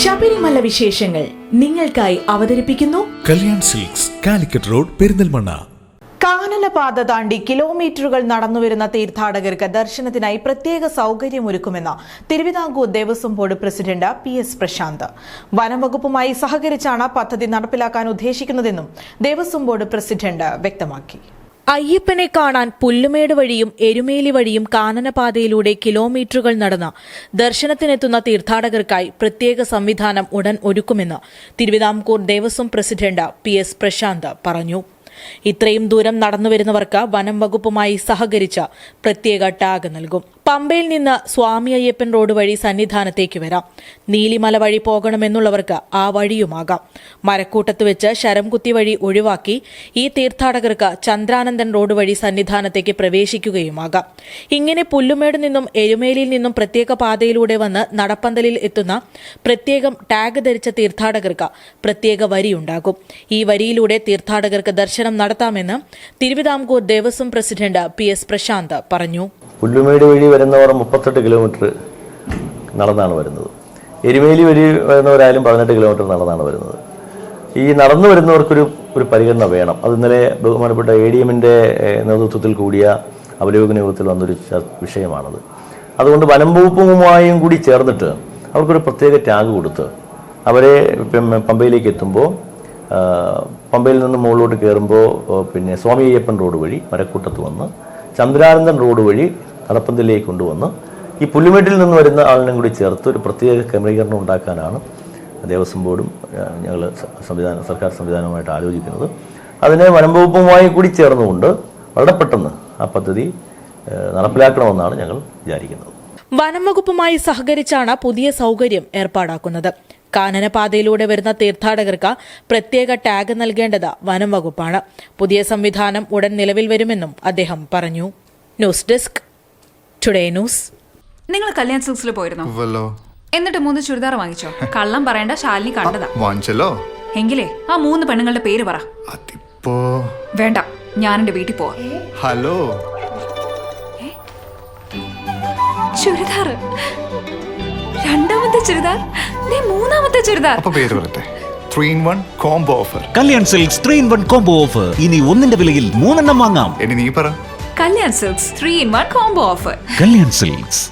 ശബരിമല വിശേഷങ്ങൾ നിങ്ങൾക്കായി അവതരിപ്പിക്കുന്നു കല്യാൺ സിൽക്സ്, കാലിക്കറ്റ് റോഡ്, പെരിന്തൽമണ്ണ. കാനനപാത താണ്ടി കിലോമീറ്ററുകൾ നടന്നുവരുന്ന തീർത്ഥാടകർക്ക് ദർശനത്തിനായി പ്രത്യേക സൗകര്യമൊരുക്കുമെന്ന് Thiruvithamkoor Devaswom board president PS Prasanth. വനംവകുപ്പുമായി സഹകരിച്ചാണ് പദ്ധതി നടപ്പിലാക്കാൻ ഉദ്ദേശിക്കുന്നതെന്നും ദേവസ്വം ബോർഡ് പ്രസിഡന്റ് വ്യക്തമാക്കി. അയ്യപ്പനെ കാണാൻ പുല്ലുമേട് വഴിയും എരുമേലി വഴിയും കാനനപാതയിലൂടെ കിലോമീറ്ററുകൾ നടന്ന ദർശനത്തിനെത്തുന്ന തീർത്ഥാടകർക്കായി പ്രത്യേക സംവിധാനം ഉടൻ ഒരുക്കുമെന്ന് തിരുവിതാംകൂർ ദേവസ്വം പ്രസിഡന്റ് PS പ്രശാന്ത് പറഞ്ഞു. ഇത്രയും ദൂരം നടന്നുവരുന്നവർക്ക് വനം വകുപ്പുമായി സഹകരിച്ച് പ്രത്യേക ടാഗ് നൽകും. പമ്പയിൽ നിന്ന് സ്വാമി അയ്യപ്പൻ റോഡ് വഴി സന്നിധാനത്തേക്ക് വരാം. നീലിമല വഴി പോകണമെന്നുള്ളവർക്ക് ആ വഴിയുമാകാം. മരക്കൂട്ടത്ത് വെച്ച് ശരംകുത്തി വഴി ഒഴിവാക്കി ഈ തീർത്ഥാടകർക്ക് ചന്ദ്രാനന്ദൻ റോഡ് വഴി സന്നിധാനത്തേക്ക് പ്രവേശിക്കുകയുമാകാം. ഇങ്ങനെ പുല്ലുമേട് നിന്നും എരുമേലിയിൽ നിന്നും പ്രത്യേക പാതയിലൂടെ വന്ന് നടപ്പന്തലിൽ എത്തുന്ന പ്രത്യേകം ടാഗ് ധരിച്ച തീർത്ഥാടകർക്ക് പ്രത്യേക വരിയുണ്ടാകും. ഈ വരിയിലൂടെ തീർത്ഥാടകർക്ക് ദർശനം നടത്താമെന്ന് തിരുവിതാംകൂർ ദേവസ്വം പ്രസിഡന്റ് PS പ്രശാന്ത് പറഞ്ഞു. പുല്ലുമേട് വഴി വരുന്നവർ 38 കിലോമീറ്റർ നടന്നാണ് വരുന്നത്. എരുമേലി വഴി വരുന്നവരായാലും 18 കിലോമീറ്റർ നടന്നാണ് വരുന്നത്. ഈ നടന്നു വരുന്നവർക്കൊരു പരിഗണന വേണം. അത് ഇന്നലെ ബഹുമാനപ്പെട്ട ADMന്റെ നേതൃത്വത്തിൽ കൂടിയ അവലോകന യോഗത്തിൽ വന്നൊരു വിഷയമാണത്. അതുകൊണ്ട് വനം വകുപ്പുമായും കൂടി ചേർന്നിട്ട് അവർക്കൊരു പ്രത്യേക ടാഗ് കൊടുത്ത് അവരെ പമ്പയിലേക്ക് എത്തുമ്പോൾ പമ്പയിൽ നിന്ന് മുകളിലോട്ട് കയറുമ്പോൾ സ്വാമി അയ്യപ്പൻ റോഡ് വഴി മരക്കൂട്ടത്ത് വന്ന് ചന്ദ്രാനന്ദൻ റോഡ് വഴി നടപ്പന്തലിലേക്ക് കൊണ്ടുവന്ന് ഈ പുല്ലുമേട്ടിൽ നിന്ന് വരുന്ന ആളിനും കൂടി ചേർത്ത് ഒരു പ്രത്യേക ക്രമീകരണം ഉണ്ടാക്കാനാണ് ദേവസ്വം ബോർഡും ഞങ്ങൾ സർക്കാർ സംവിധാനവുമായിട്ട് ആലോചിക്കുന്നത്. അതിനെ വനം വകുപ്പുമായി കൂടി ചേർന്നുകൊണ്ട് വളരെ പെട്ടെന്ന് ആ പദ്ധതി നടപ്പിലാക്കണമെന്നാണ് ഞങ്ങൾ വിചാരിക്കുന്നത്. വനം വകുപ്പുമായി സഹകരിച്ചാണ് പുതിയ സൗകര്യം ഏർപ്പാടാക്കുന്നത്. കാനനപാതയിലൂടെ വരുന്ന തീർത്ഥാടകർക്ക് പ്രത്യേക ടാഗ് നൽകേണ്ടത് വനം വകുപ്പാണ്. പുതിയ സംവിധാനം ഉടൻ നിലവിൽ വരുമെന്നും അദ്ദേഹം പറഞ്ഞു. News desk, today news. നിങ്ങൾ കല്യാൺ സിൽക്സിൽ പോയിരുന്നോ? എന്നിട്ട് 3 ചുരിദാർ വാങ്ങിച്ചോ? കള്ളം പറയണ്ട, ശാലിനി കണ്ടതാ. വാങ്ങിച്ചല്ലോ. എങ്കിലേ ആ 3 പെണ്ണുങ്ങളുടെ പേര് പറ. അതിപ്പോ വേണ്ട, ഞാൻ എന്റെ വീട്ടിൽ പോവാ. ഹലോ, ചുരിദാർ, രണ്ടാമത്തെ ചുരിദാർ, മൂന്നാമത്തെ ചുരിദാർ. അപ്പൊ പേര് പറയട്ടെ. 3-in-1 combo offer. Kalyan silks 3-in-1 combo offer. ഇനി ഒന്നിന്റെ വിലയിൽ 3 എണ്ണം വാങ്ങാം. ഇനി നീ പറ. Kalyan silks 3-in-1 combo offer. Kalyan silks.